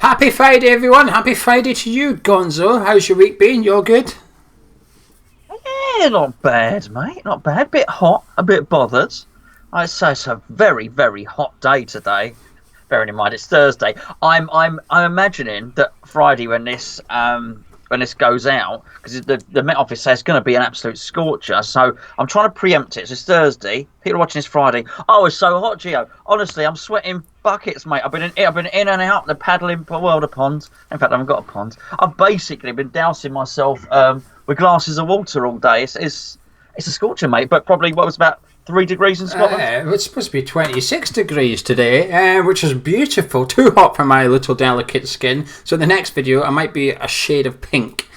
Happy Friday, everyone. Happy Friday to you, Gonzo. How's your week been? You all good? Yeah, not bad, mate. Not bad. Bit hot, a bit bothered. I'd say it's a very, very hot day today. Bearing in mind it's Thursday. I'm imagining that Friday when this goes out, because the Met Office says it's going to be an absolute scorcher. So I'm trying to preempt it. So it's Thursday. People are watching this Friday. Oh, it's so hot, Geo. Honestly, I'm sweating buckets, mate. I've been in and out the paddling world of ponds. In fact, I haven't got a pond. I've basically been dousing myself with glasses of water all day. It's a scorcher, mate. But probably what was about 3 degrees in Scotland? It's supposed to be 26 degrees today, which is beautiful. Too hot for my little delicate skin. So the next video, I might be a shade of pink,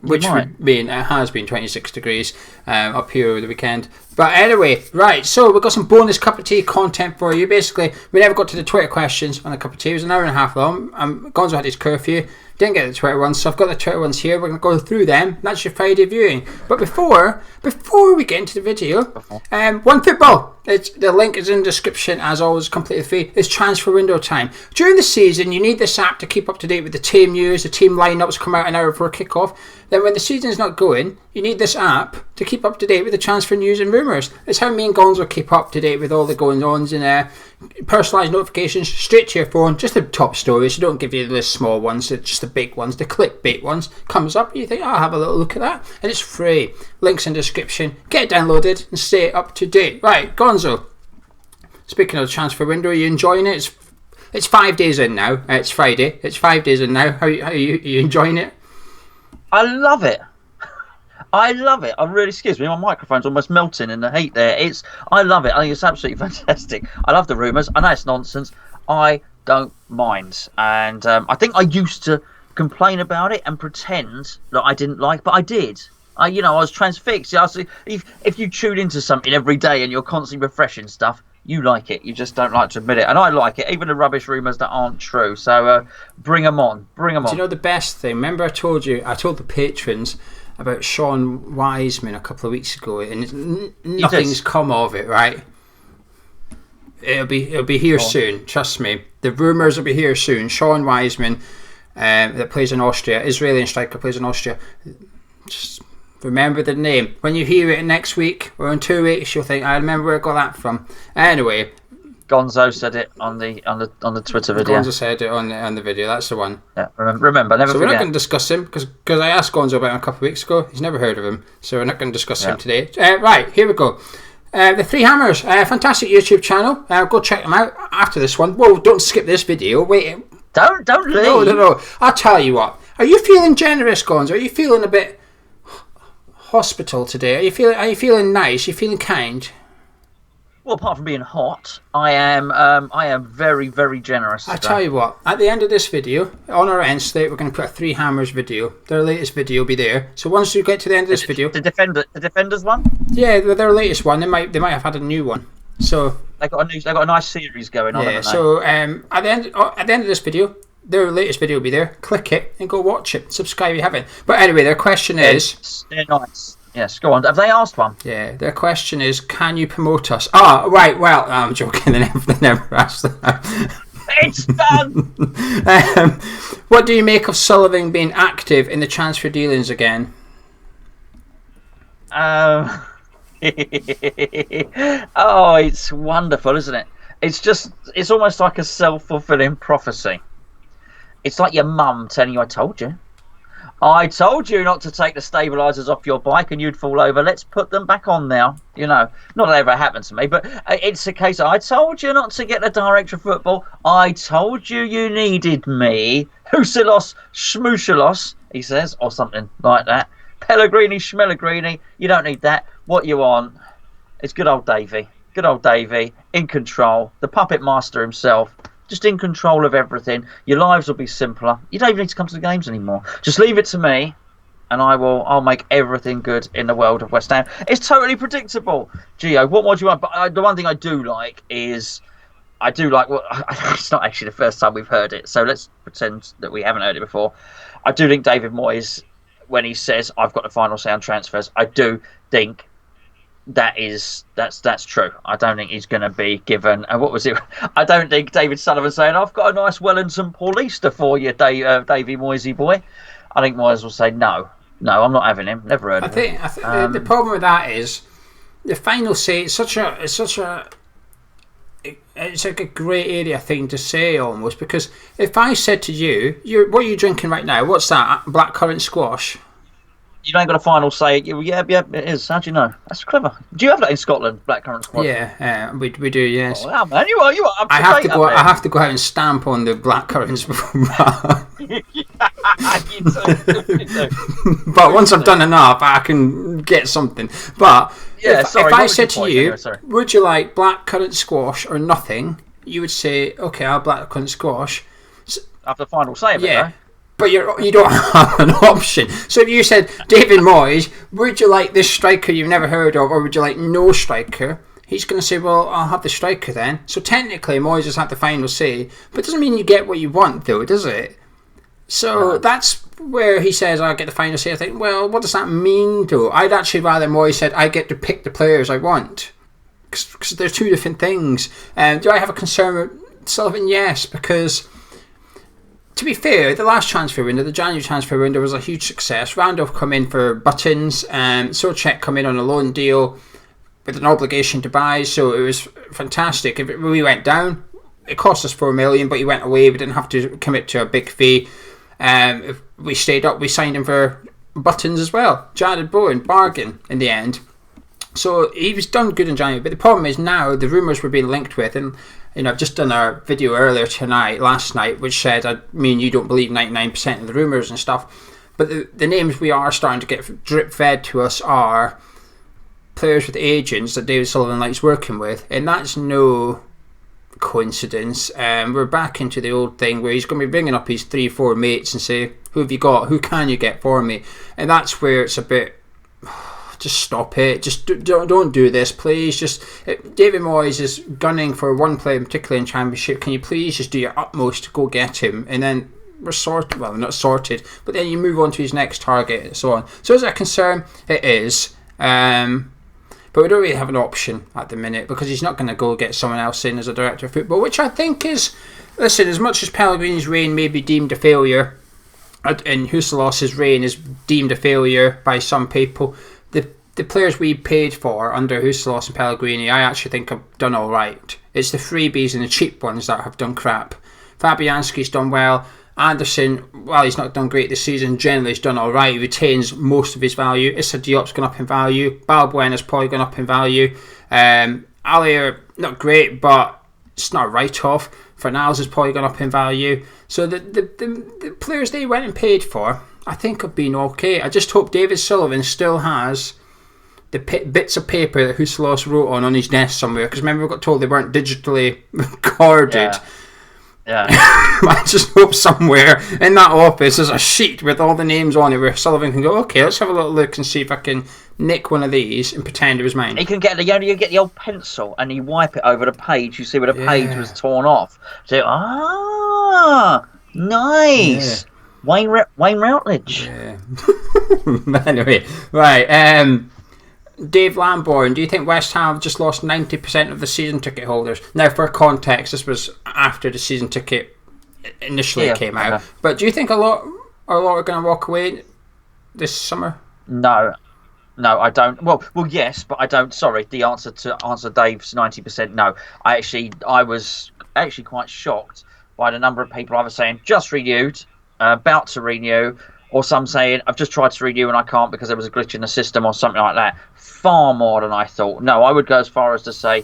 which would mean it has been 26 degrees up here over the weekend. But anyway, right, so we've got some bonus cup of tea content for you. Basically, we never got to the Twitter questions on a cup of tea. It was an hour and a half long. Gonzo had his curfew. Didn't get the Twitter ones, so I've got the Twitter ones here. We're going to go through them. That's your Friday viewing. But before we get into the video, One Football. The link is in the description, as always, completely free. It's transfer window time. During the season, you need this app to keep up to date with the team news, the team lineups come out an hour before kickoff. Then when the season's not going, you need this app to keep up to date with the transfer news and rumours. It's how me and Gonzo keep up to date with all the goings-ons and personalised notifications straight to your phone. Just the top stories. You don't give you the small ones, just the big ones, the clickbait ones. Comes up, you think, I'll have a little look at that. And it's free. Links in the description. Get it downloaded and stay up to date. Right, Gonzo. Speaking of the transfer window, are you enjoying it? It's 5 days in now. It's Friday. It's 5 days in now. How are you enjoying it? I love it. I love it. I'm really, excuse me, my microphone's almost melting in the heat there. I love it. I think it's absolutely fantastic. I love the rumours. I know it's nonsense. I don't mind. And I think I used to complain about it and pretend that I didn't like, but I did. I was transfixed. If you tune into something every day and you're constantly refreshing stuff, you like it. You just don't like to admit it. And I like it, even the rubbish rumours that aren't true. So bring them on. Bring them on. Do you know the best thing? Remember I told the patrons about Sean Wiseman a couple of weeks ago, and nothing's come of it, right? It'll be here soon. Trust me. The rumours will be here soon. Sean Wiseman, that plays in Austria, Israeli striker, plays in Austria. Just remember the name. When you hear it next week or in 2 weeks, you'll think, I remember where I got that from. Anyway, Gonzo said it on the Twitter video. Gonzo said it on the video. That's the one. Yeah, remember, never so forget. We're not going to discuss him because I asked Gonzo about him a couple of weeks ago. He's never heard of him, so we're not going to discuss him today. Right, here we go. The Three Hammers, fantastic YouTube channel. Go check them out after this one. Whoa, don't skip this video. Wait. Don't leave. No. I'll tell you what. Are you feeling generous, Gonzo? Are you feeling a bit hospital today? Are you feeling nice? Are you feeling kind? Well, apart from being hot, I am very, very generous. I tell you what, at the end of this video, on our end slate, we're going to put a Three Hammers video. Their latest video will be there. So once you get to the end of this video, the Defenders one. Yeah, their latest one. They might have had a new one. So they got a nice series going on. Yeah. So at the end of this video, their latest video will be there. Click it and go watch it. Subscribe if you haven't. But anyway, their question is... They're nice. Yes, go on. Have they asked one? Yeah, their question is, can you promote us? Ah, right, well, I'm joking. They never asked that. It's done! What do you make of Sullivan being active in the transfer dealings again? Oh, it's wonderful, isn't it? It's almost like a self-fulfilling prophecy. It's like your mum telling you, I told you not to take the stabilisers off your bike and you'd fall over. Let's put them back on now. Not that ever happened to me, but it's a case of, I told you not to get the director of football. I told you needed me. Husilos, Schmooshalos, he says, or something like that. Pellegrini, Schmellegrini, you don't need that. What you want is good old Davey. Good old Davey, in control. The puppet master himself. Just in control of everything. Your lives will be simpler. You don't even need to come to the games anymore. Just leave it to me, and I'll make everything good in the world of West Ham. It's totally predictable. Geo, what more do you want? But the one thing I do like is, it's not actually the first time we've heard it, so let's pretend that we haven't heard it before. I do think David Moyes, when he says, I've got the final say on transfers, I do think That's true. I don't think he's going to be given. What was it? I don't think David Sullivan saying, "I've got a nice Wellington Paulista for you, Davy Moisey boy." I think Moyes will say, "No, I'm not having him. Never heard of him." I think the problem with that is the final say. It's like a grey area thing to say almost, because if I said to you, what are you drinking right now? What's that? Blackcurrant squash. You ain't got a final say. Yeah, it is. How do you know? That's clever. Do you have that in Scotland, blackcurrant squash? Yeah, we do. Yes. Oh, yeah, man, you are. I have to go out and stamp on the blackcurrants before. You do. But once I've done enough, I can get something. But if I said to you, would you like blackcurrant squash or nothing? You would say, okay, I'll blackcurrant squash. Have the final say of it, though. But you don't have an option. So if you said, David Moyes, would you like this striker you've never heard of, or would you like no striker? He's going to say, well, I'll have the striker then. So technically, Moyes has had the final say, but it doesn't mean you get what you want, though, does it? So that's where he says, I'll get the final say. I think, well, what does that mean, though? I'd actually rather Moyes said, I get to pick the players I want. Because they're two different things. Do I have a concern with Sullivan? Yes, because to be fair, the last transfer window, the January transfer window, was a huge success. Randolph come in for buttons, Souček come in on a loan deal with an obligation to buy, so it was fantastic. If we went down, it cost us $4 million, but he went away. We didn't have to commit to a big fee. If we stayed up, we signed him for buttons as well. Jared Bowen, bargain in the end. So he was done good in January, but the problem is now the rumours were being linked with, and I've just done a video earlier last night, which said, I mean, you don't believe 99% of the rumours and stuff, but the names we are starting to get drip fed to us are players with agents that David Sullivan likes working with, and that's no coincidence. We're back into the old thing where he's going to be bringing up his 3-4 mates and say, who have you got? Who can you get for me? And that's where it's a bit, just stop it. Just don't do this, please. David Moyes is gunning for one player, particularly in Championship. Can you please just do your utmost to go get him? And then we're sorted. Well, not sorted, but then you move on to his next target and so on. So is that a concern? It is. But we don't really have an option at the minute because he's not going to go get someone else in as a director of football, which I think is, listen, as much as Pellegrini's reign may be deemed a failure, and Husilos's reign is deemed a failure by some people, the players we paid for under Husilos and Pellegrini, I actually think have done all right. It's the freebies and the cheap ones that have done crap. Fabianski's done well. Anderson, well, he's not done great this season. Generally, he's done all right. He retains most of his value. Issa Diop's gone up in value. Balbuena's probably gone up in value. Alier, not great, but it's not a write-off. Fornals has probably gone up in value. So the players they went and paid for, I think have been okay. I just hope David Sullivan still has the bits of paper that Husilos wrote on his desk somewhere, because remember we got told they weren't digitally recorded. Yeah. I just hope somewhere in that office there's a sheet with all the names on it where Sullivan can go, okay, let's have a little look and see if I can nick one of these and pretend it was mine. He can get you get the old pencil and you wipe it over the page. You see where the page was torn off. So nice. Yeah. Wayne Routledge. Yeah. Anyway, right. Dave Lambourne, do you think West Ham have just lost 90% of the season ticket holders? Now, for context, this was after the season ticket initially came out. But do you think a lot are going to walk away this summer? No, I don't. Well, yes, but I don't. Sorry, the answer Dave's 90%. No, I was actually quite shocked by the number of people either saying just renewed, about to renew, or some saying I've just tried to renew and I can't because there was a glitch in the system or something like that. Far more than I thought. No, I would go as far as to say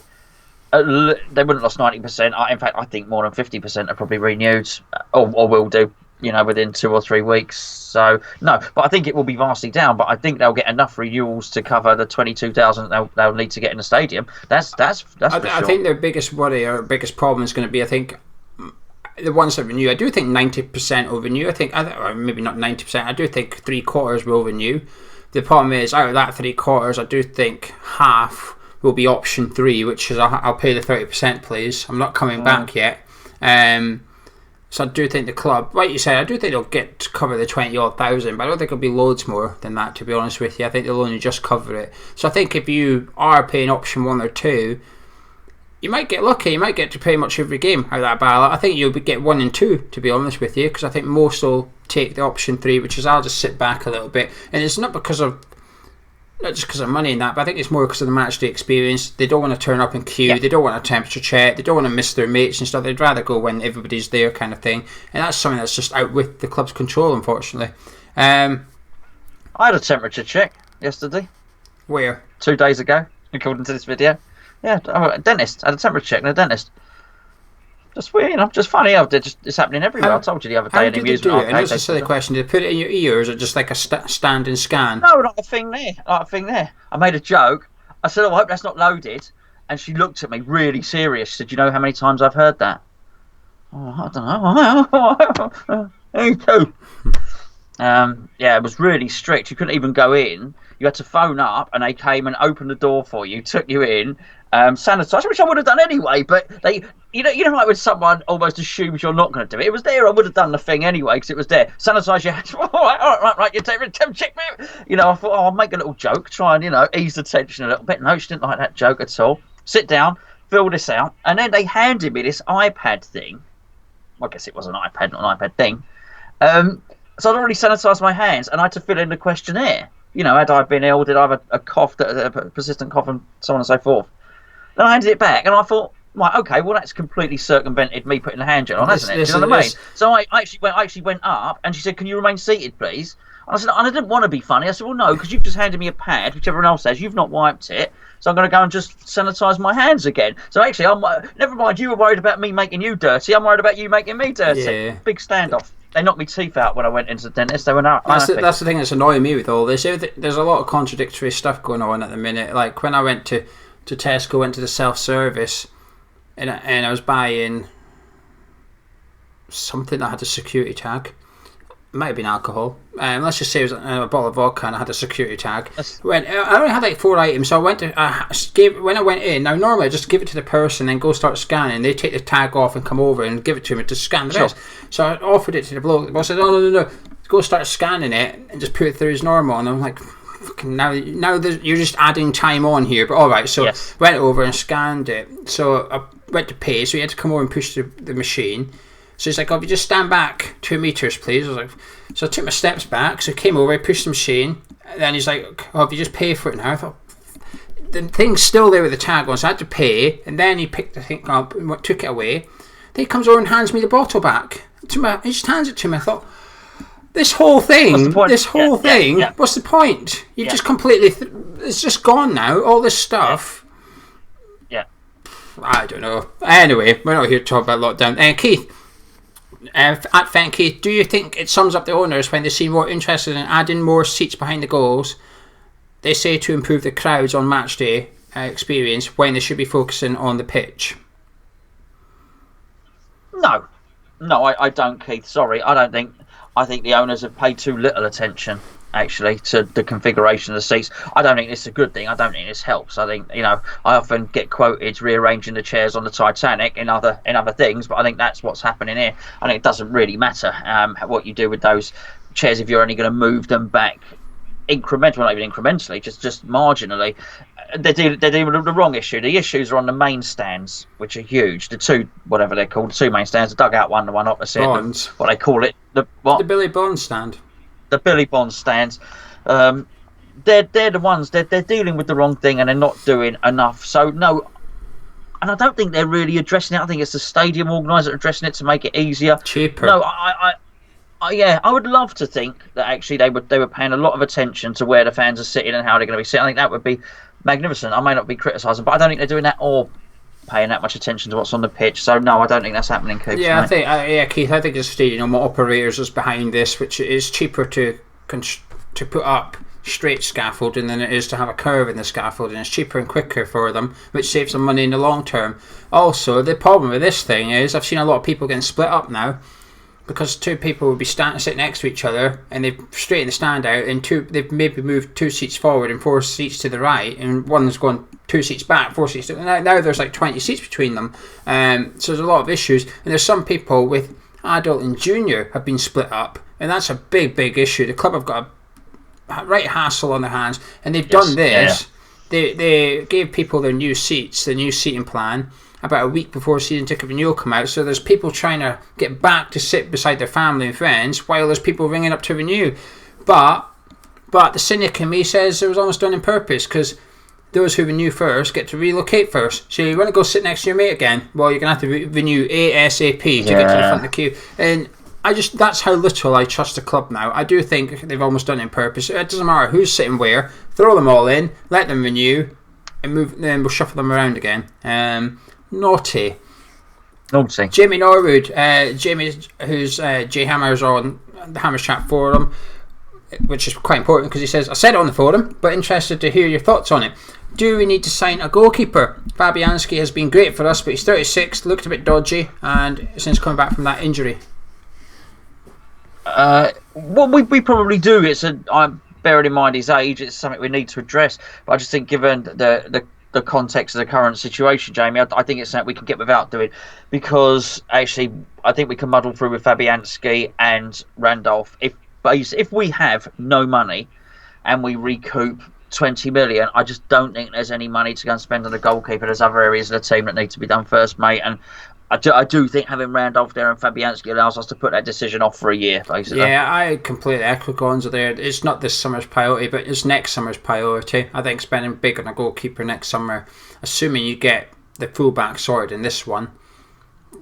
they wouldn't have lost 90%. In fact, I think more than 50% are probably renewed or will do, within 2 or 3 weeks. So, no, but I think it will be vastly down. But I think they'll get enough renewals to cover the 22,000 they'll need to get in the stadium. That's for sure. I think their biggest worry or biggest problem is going to be, I think, the ones that renew. I do think 90% will renew. Or maybe not 90%. I do think 3/4 will renew. The problem is, out of that 3/4, I do think half will be option 3, which is I'll pay the 30%, please. I'm not coming back yet. So I do think the club, like you said, I do think they'll get to cover the 20-odd thousand, but I don't think it'll be loads more than that, to be honest with you. I think they'll only just cover it. So I think if you are paying option 1 or 2, you might get lucky. You might get to pretty much every game out of that ballot. I think you'll get 1 and 2, to be honest with you, because I think most will take the option 3, which is I'll just sit back a little bit. And it's not just because of money and that, but I think it's more because of the match day experience. They don't want to turn up in queue. Yeah. They don't want a temperature check. They don't want to miss their mates and stuff. They'd rather go when everybody's there, kind of thing. And that's something that's just out with the club's control, unfortunately. I had a temperature check yesterday. Where? 2 days ago, according to this video. Yeah, I'm a dentist. I had a temperature check in a dentist. Just weird, just funny. It's happening everywhere. I told you the other day in the amusement arcade. And it's a silly question. Did they put it in your ear, or is it just like a standing scan? No, not a thing there. I made a joke. I said, I hope that's not loaded. And she looked at me really serious. She said, you know how many times I've heard that? Oh, I don't know. Me too. Yeah, it was really strict. You couldn't even go in. You had to phone up, and they came and opened the door for you, took you in, sanitised, which I would have done anyway. But you know, like when someone almost assumes you're not going to do it. It was there. I would have done the thing anyway because it was there. Sanitise your hands. All right. You take a check, me. I thought, I'll make a little joke, try and ease the tension a little bit. No, she didn't like that joke at all. Sit down, fill this out, and then they handed me this iPad thing. Well, I guess it was an iPad, not an iPad thing. So I'd already sanitised my hands, and I had to fill in the questionnaire. Had I been ill? Did I have a cough, a persistent cough, and so on and so forth? Then I handed it back, and I thought, right, okay, well that's completely circumvented me putting the hand gel on, hasn't it? Do you know what I mean? So I actually went up, and she said, "Can you remain seated, please?" And I said, and I didn't want to be funny. I said, "Well, no, because you've just handed me a pad, which everyone else has. You've not wiped it, so I'm going to go and just sanitise my hands again." So actually, never mind. You were worried about me making you dirty. I'm worried about you making me dirty. Yeah. Big standoff. They knocked me teeth out when I went into the dentist. They went out. That's the thing that's annoying me with all this. There's a lot of contradictory stuff going on at the minute. Like when I went to Tesco, went to the self-service, and I was buying something that had a security tag. It might have been alcohol. Let's just say it was a bottle of vodka and I had a security tag. I only had like 4 items, so when I went in, now normally I just give it to the person and go start scanning. They take the tag off and come over and give it to me to scan the rest. So I offered it to the bloke. The boss said, no, go start scanning it and just put it through as normal. And I'm like, now you're just adding time on here. But alright, so yes. Went over and scanned it. So I went to pay, so he had to come over and push the machine. So he's like, "Oh, if you just stand back 2 meters, please." I was like, so I took my steps back. So I came over, I pushed the machine, and then he's like, "Oh, if you just pay for it now." I thought the thing's still there with the tag on, so I had to pay. And then he picked the thing up and took it away. Then he comes over and hands me the bottle back. He just hands it to me. I thought, this whole thing, what's the point? You've just completely, it's just gone now. All this stuff. Yeah. I don't know. Anyway, we're not here to talk about lockdown. Keith. At Fenke, do you think it sums up the owners when they seem more interested in adding more seats behind the goals? They say to improve the crowds on match day experience when they should be focusing on the pitch. No, I don't, Keith. Sorry, I don't think. I think the owners have paid too little attention, actually, to the configuration of the seats. I don't think this is a good thing. I don't think this helps. I think, I often get quoted rearranging the chairs on the Titanic in other things, but I think that's what's happening here. I think it doesn't really matter what you do with those chairs if you're only going to move them back incrementally, not even incrementally, just marginally. They're dealing with the wrong issue. The issues are on the main stands, which are huge. The two, whatever they're called, the 2 main stands, the dugout one, the one opposite. Bonds. What they call it. The Billy Bond stand. The Billy Bond stands. They're the ones, they're dealing with the wrong thing and they're not doing enough. So, no. And I don't think they're really addressing it. I think it's the stadium organiser addressing it to make it easier. Cheaper. No, I would love to think that actually they were paying a lot of attention to where the fans are sitting and how they're going to be sitting. I think that would be magnificent. I may not be criticising, but I don't think they're doing that or paying that much attention to what's on the pitch. So no, I don't think that's happening, Keith. Yeah, Keith. I think the stadium operators is behind this, which is cheaper to put up straight scaffolding than it is to have a curve in the scaffolding. It's cheaper and quicker for them, which saves them money in the long term. Also, the problem with this thing is I've seen a lot of people getting split up now. Because 2 people would be sitting next to each other and they've straightened the stand out and they've maybe moved 2 seats forward and 4 seats to the right and one's going 2 seats back, 4 seats to, now there's like 20 seats between them. So there's a lot of issues and there's some people with adult and junior have been split up, and that's a big, big issue. The club have got a right hassle on their hands, and they've done this. Yeah. They gave people their new seats, the new seating plan, about a week before season ticket renewal come out. So there's people trying to get back to sit beside their family and friends, while there's people ringing up to renew. But the cynic in me says it was almost done on purpose, because those who renew first get to relocate first. So you want to go sit next to your mate again? Well, you're going to have to renew ASAP to get to the front of the queue. And that's how little I trust the club now. I do think they've almost done it on purpose. It doesn't matter who's sitting where. Throw them all in, let them renew, and move. Then we'll shuffle them around again. Naughty. Jamie Norwood. Jamie, who's J Hammer's on the Hammers Chat forum, which is quite important because he says, I said it on the forum, but interested to hear your thoughts on it. Do we need to sign a goalkeeper? Fabianski has been great for us, but he's 36, looked a bit dodgy, and since coming back from that injury. Well, we probably do. I'm bearing in mind his age. It's something we need to address. But I just think, given the context of the current situation, Jamie, I think it's something we can get without doing, because actually I think we can muddle through with Fabianski and Randolph. If we have no money and we recoup 20 million, I just don't think there's any money to go and spend on a goalkeeper. There's other areas of the team that need to be done first, mate. And I do think having Randolph there and Fabianski allows us to put that decision off for a year, basically. Yeah, I completely echo Gonzo there. It's not this summer's priority, but it's next summer's priority. I think spending big on a goalkeeper next summer, assuming you get the fullback sorted in this one,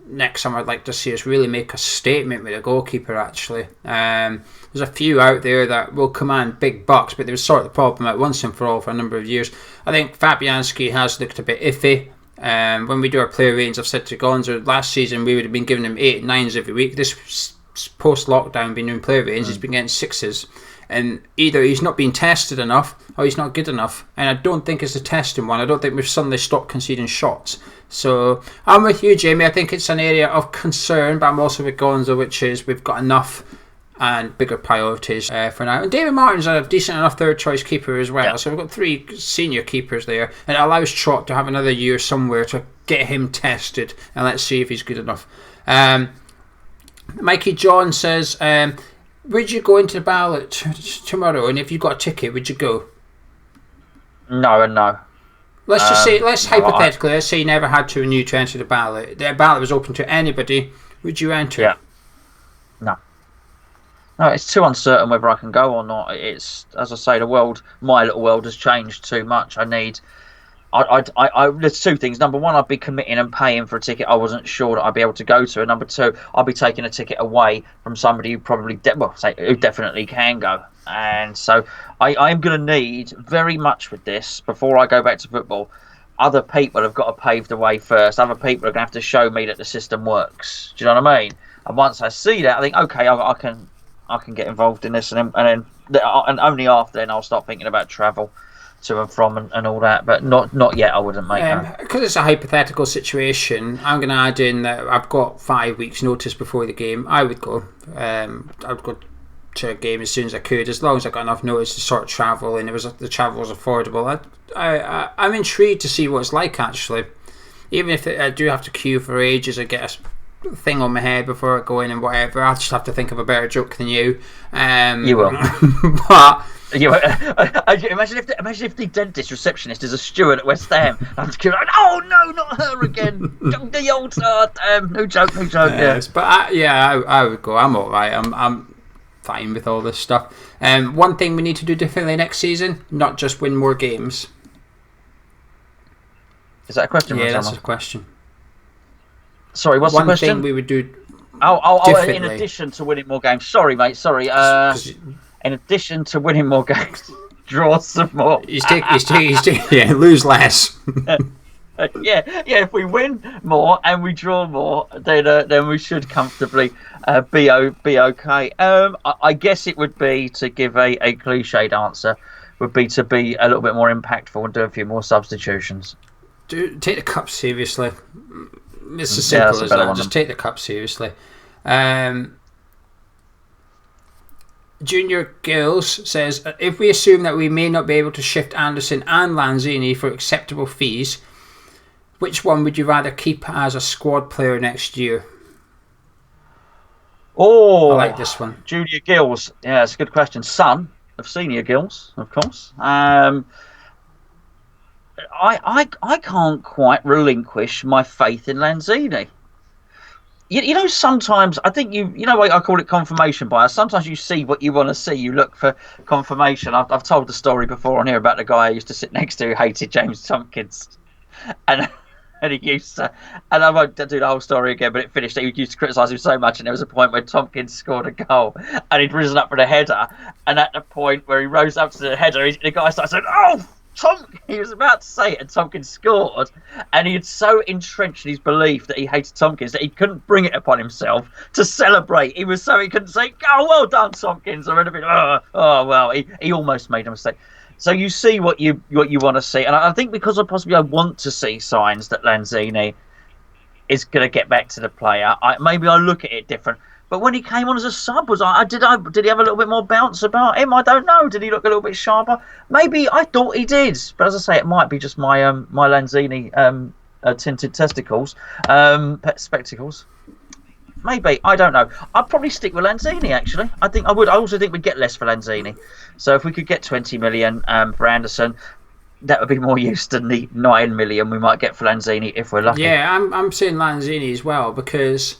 next summer I'd like to see us really make a statement with a goalkeeper, actually. There's a few out there that will command big bucks, but they would sort the problem out once and for all for a number of years. I think Fabianski has looked a bit iffy. When we do our player ratings, I've said to Gonzo, last season we would have been giving him 8 9s every week. This post-lockdown, been doing player ratings, he's been getting 6s. And either he's not being tested enough or he's not good enough. And I don't think it's a testing one. I don't think we've suddenly stopped conceding shots. So I'm with you, Jamie. I think it's an area of concern, but I'm also with Gonzo, which is we've got enough and bigger priorities for now. And David Martin's a decent enough third choice keeper as well. Yeah. So we've got 3 senior keepers there. And it allows Trott to have another year somewhere to get him tested. And let's see if he's good enough. Mikey John says, would you go into the ballot tomorrow? And if you got a ticket, would you go? No and no. Let's just say, hypothetically, let's say you never had to renew to enter the ballot. The ballot was open to anybody. Would you enter? Yeah. No, it's too uncertain whether I can go or not. It's, as I say, my little world has changed too much. There's 2 things. Number one, I'd be committing and paying for a ticket I wasn't sure that I'd be able to go to. And number 2, I'd be taking a ticket away from somebody who probably, who definitely can go. And so I am going to need, very much with this, before I go back to football, other people have got to pave the way first. Other people are going to have to show me that the system works. Do you know what I mean? And once I see that, I think, okay, I can get involved in this, and only after then I'll start thinking about travel to and from and all that. But not yet. I wouldn't make that. Because it's a hypothetical situation, I'm going to add in that I've got 5 weeks' notice before the game. I would go. I would go to a game as soon as I could, as long as I got enough notice to sort of travel, and the travel was affordable. I'm intrigued to see what it's like, actually. Even if I do have to queue for ages, I get a thing on my head before I go in and whatever. I'll just have to think of a better joke than you. You will. But imagine if the dentist receptionist is a steward at West Ham. I'm just like, oh no, not her again. The old no joke. Yes, but I would go. I'm alright. I'm fine with all this stuff. One thing we need to do differently next season: not just win more games. Is that a question? Yeah, that's a question. Sorry, what's the question? One thing we would do differently. In addition to winning more games. Sorry, mate. Sorry. In addition to winning more games, draw some more. He's lose less. Yeah. If we win more and we draw more, then we should comfortably be okay. I guess it would be, to give a cliched answer, would be to be a little bit more impactful and do a few more substitutions. Take the cup seriously. It's as simple as that. Just take the cup seriously. Junior Gills says, if we assume that we may not be able to shift Anderson and Lanzini for acceptable fees, which one would you rather keep as a squad player next year? Oh, I like this one. Junior Gills. Yeah, it's a good question. Son of Senior Gills, of course. I can't quite relinquish my faith in Lanzini. You know, sometimes I think you know, I call it confirmation bias. Sometimes you see what you want to see. You look for confirmation. I've told the story before on here about the guy I used to sit next to who hated James Tompkins, and and he used to, and I won't do the whole story again, but it finished. He used to criticise him so much, and there was a point where Tompkins scored a goal, and he'd risen up for the header, and at the point where he rose up to the header, the guy started saying, "Oh, he was about to say it, and Tompkins scored, and he had so entrenched in his belief that he hated Tompkins that he couldn't bring it upon himself to celebrate. He couldn't say, "Oh, well done, Tompkins," or anything. Oh well, he almost made a mistake. So you see what you want to see, and I think because I want to see signs that Lanzini is going to get back to the player. Maybe I look at it different. But when he came on as a sub, did he have a little bit more bounce about him? I don't know. Did he look a little bit sharper? Maybe I thought he did. But as I say, it might be just my my Lanzini tinted testicles, spectacles. Maybe, I don't know. I'd probably stick with Lanzini. Actually, I think I would. I also think we'd get less for Lanzini. So if we could get 20 million for Anderson, that would be more use than the 9 million we might get for Lanzini if we're lucky. Yeah, I'm saying Lanzini as well, because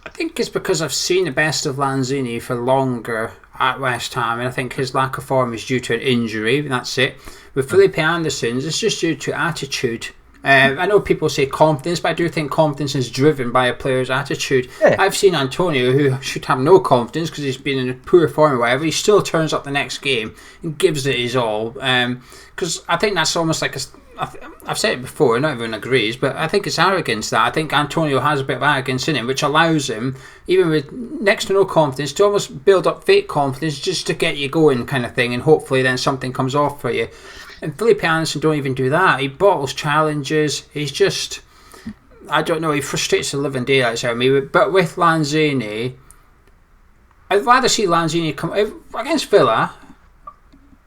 I think it's because I've seen the best of Lanzini for longer at West Ham, and I think his lack of form is due to an injury, and that's it. With Felipe Anderson, it's just due to attitude. I know people say confidence, but I do think confidence is driven by a player's attitude. Yeah. I've seen Antonio, who should have no confidence because he's been in a poor form or whatever, he still turns up the next game and gives it his all. Because I think that's almost like I've said it before, not everyone agrees, but I think it's arrogance that. I think Antonio has a bit of arrogance in him, which allows him, even with next to no confidence, to almost build up fake confidence just to get you going kind of thing, and hopefully then something comes off for you. And Felipe Anderson don't even do that. He bottles challenges. He's just, I don't know, he frustrates the living daylights out of me. But with Lanzini, I'd rather see Lanzini come against Villa.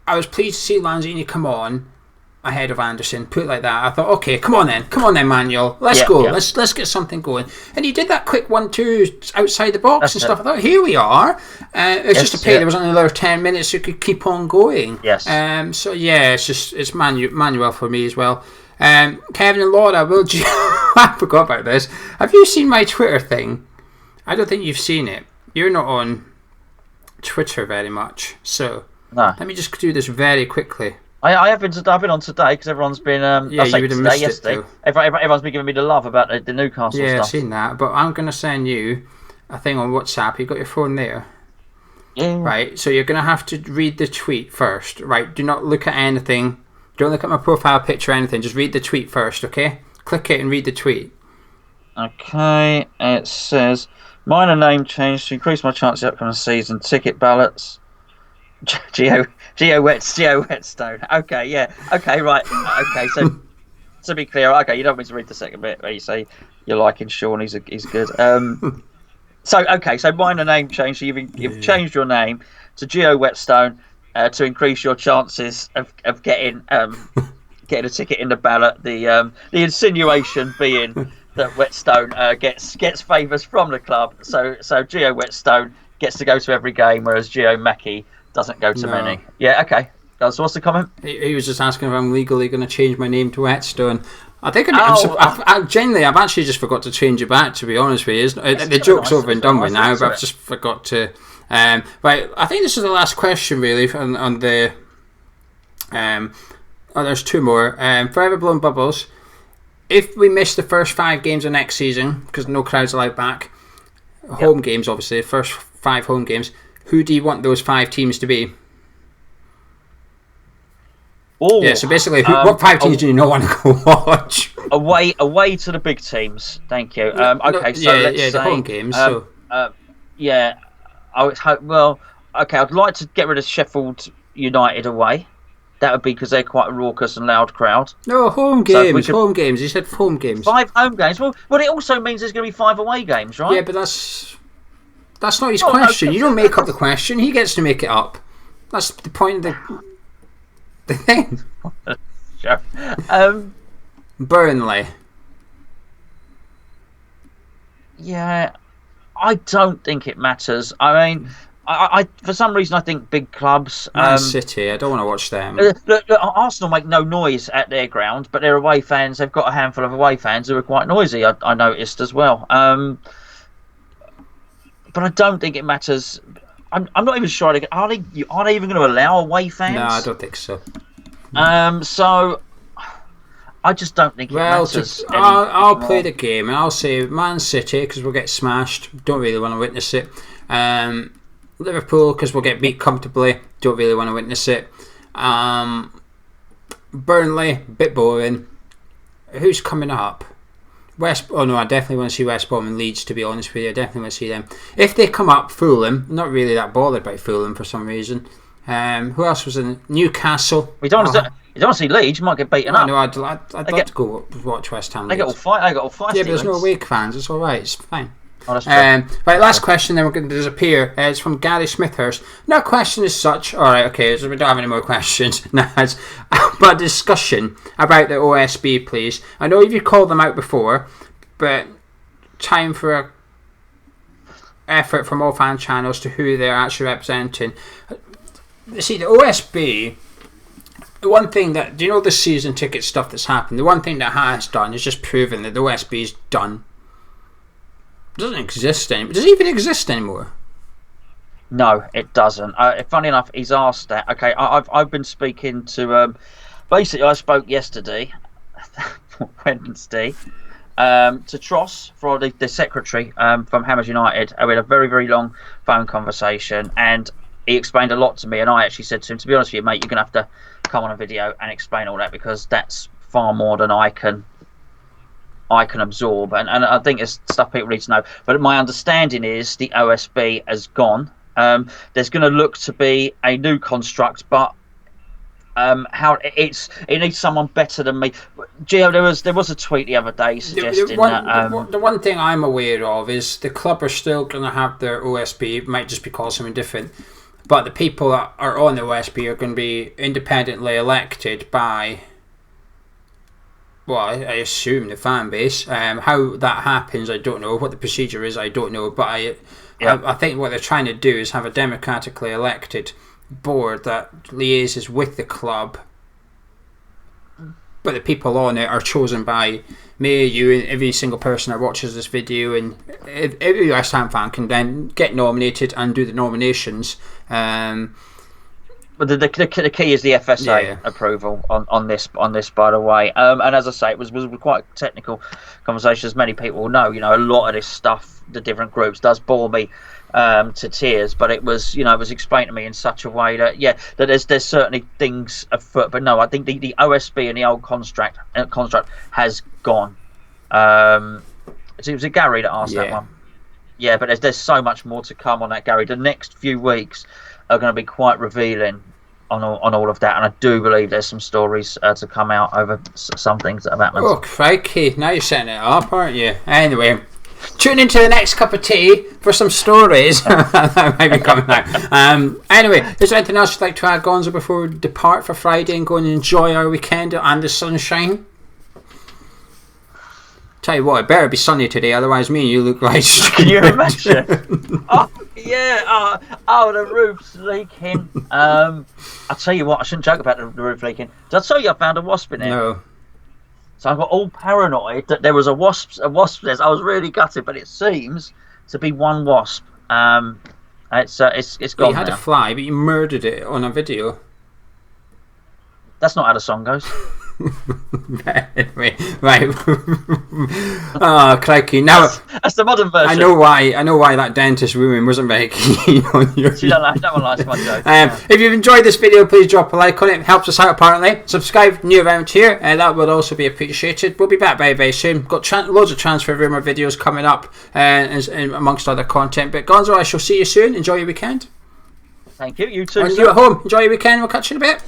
I was pleased to see Lanzini come on ahead of Anderson, put it like that. I thought, okay, come on then, Manuel, let's go. Let's get something going. And he did that quick 1-2 outside the box and stuff. I thought, here we are. It's just a pity there was only another 10 minutes so you could keep on going. Yes. So yeah, it's Manuel for me as well. Kevin and Laura, I forgot about this. Have you seen my Twitter thing? I don't think you've seen it. You're not on Twitter very much, so let me just do this very quickly. I've been on today because everyone's been you would have missed yesterday. It Everyone's been giving me the love about the Newcastle stuff. Yeah, I've seen that, but I'm going to send you a thing on WhatsApp. You got your phone there? Yeah. Right, so you're going to have to read the tweet first, right? Do not look at anything. Don't look at my profile picture or anything. Just read the tweet first, okay? Click it and read the tweet. Okay, it says, minor name change to increase my chance of the upcoming season. Ticket ballots. Geo Whetstone. Okay, yeah. Okay, right. Okay, so to be clear, okay, you don't want me to read the second bit where you say you're liking Sean. He's good. So minor name change. So you've changed your name to Geo Whetstone to increase your chances of getting a ticket in the ballot. The insinuation being that Whetstone gets favours from the club. So Geo Whetstone gets to go to every game, whereas Geo Mackie doesn't go to many. Yeah, okay. So what's the comment? He was just asking if I'm legally going to change my name to Whetstone. I think I've actually just forgot to change it back, to be honest with you. The joke's over and done with now, but I've just forgot to. Right, I think this is the last question, really, on the. There's two more. Forever Blown Bubbles. If we miss the first 5 games of next season, because no crowds allowed back, home games, obviously, first 5 home games, who do you want those 5 teams to be? Oh, yeah, so basically, what 5 teams do you not want to go watch? Away to the big teams. Thank you. Okay, so let's say the home games. Yeah, I would hope. Well, okay, I'd like to get rid of Sheffield United away. That would be because they're quite a raucous and loud crowd. No, home games. Home games. You said home games. 5 home games. Well, it also means there's going to be 5 away games, right? Yeah, but that's not his question. You don't make up the question. He gets to make it up. That's the point of the thing. Sure. Burnley. Yeah. I don't think it matters. I mean, I for some reason I think big clubs. Man City, I don't want to watch them. Look, Arsenal make no noise at their ground, but their away fans, they've got a handful of away fans who are quite noisy. I noticed as well. But I don't think it matters. I'm not even sure. Are they even going to allow away fans? No, I don't think so. So I just don't think it matters. I'll play the game and I'll say Man City because we'll get smashed. Don't really want to witness it. Liverpool because we'll get beat comfortably. Don't really want to witness it. Burnley, bit boring. Who's coming up? Oh no, I definitely want to see West Brom and Leeds, to be honest with you. I definitely want to see them. If they come up, Fulham. I'm not really that bothered by Fulham for some reason. Who else was in Newcastle? You don't want to see Leeds, you might get beaten up. No, I'd like to go watch West Ham. They got all fight. Yeah, but there's no away fans. It's all right. It's fine. Oh, that's right, last question, then we're going to disappear. It's from Gary Smithhurst. No question as such. Alright, okay, so we don't have any more questions. No, it's but discussion about the OSB, please. I know you've called them out before, but time for a effort from all fan channels to who they're actually representing. See, the OSB, the one thing that, do you know the season ticket stuff that's happened? The one thing that has done is just proven that the OSB's done. It doesn't exist anymore. Does it even exist anymore? No, it doesn't. Funny enough, he's asked that. Okay, I've been speaking to. Basically, I spoke yesterday, Wednesday, to Tross, for the secretary from Hammers United. We had a very, very long phone conversation, and he explained a lot to me. And I actually said to him, to be honest with you, mate, you're going to have to come on a video and explain all that because that's far more than I can absorb, and I think it's stuff people need to know. But my understanding is the OSB has gone. There's going to look to be a new construct, but it needs someone better than me. Geo, there was a tweet the other day suggesting the one thing I'm aware of is the club are still going to have their OSB. It might just be called something different, but the people that are on the OSB are going to be independently elected by, well, I assume the fan base. How that happens, I don't know. What the procedure is, I don't know. But I think what they're trying to do is have a democratically elected board that liaises with the club. But the people on it are chosen by me, you, and every single person that watches this video. And every West Ham fan can then get nominated and do the nominations. But the key is the FSA approval on this, by the way. And as I say, it was quite a technical conversation, as many people will know. You know, a lot of this stuff, the different groups, does bore me to tears. But it was explained to me in such a way that that there's certainly things afoot. But no, I think the OSB and the old construct has gone. It was Gary that asked that one. Yeah, but there's so much more to come on that, Gary. The next few weeks are going to be quite revealing on all of that, and I do believe there's some stories to come out over some things that have happened. Oh crikey, now you're setting it up, aren't you? Anyway, tune into the next cup of tea for some stories that might be coming out. Anyway, is there anything else you'd like to add, Gonzo, before we depart for Friday and go and enjoy our weekend and the sunshine? Tell you what, it better be sunny today, otherwise me and you look like Can you imagine? Oh, the roof's leaking. I'll tell you what, I shouldn't joke about the roof leaking. Did I tell you I found a wasp in it? No. So I got all paranoid that there was a wasp there. I was really gutted, but it seems to be one wasp. It's gone. You had a fly, but you murdered it on a video. That's not how the song goes. Anyway, right. Oh crikey! Now that's the modern version. I know why that dentist woman wasn't very keen on your. She don't like my joke. If you've enjoyed this video, please drop a like on it. It helps us out apparently. Subscribe new around here, and that would also be appreciated. We'll be back very, very soon. Got loads of transfer rumour videos coming up, and amongst other content. But Gonzo, I shall see you soon. Enjoy your weekend. Thank you. You too. And you at home, enjoy your weekend. We'll catch you in a bit.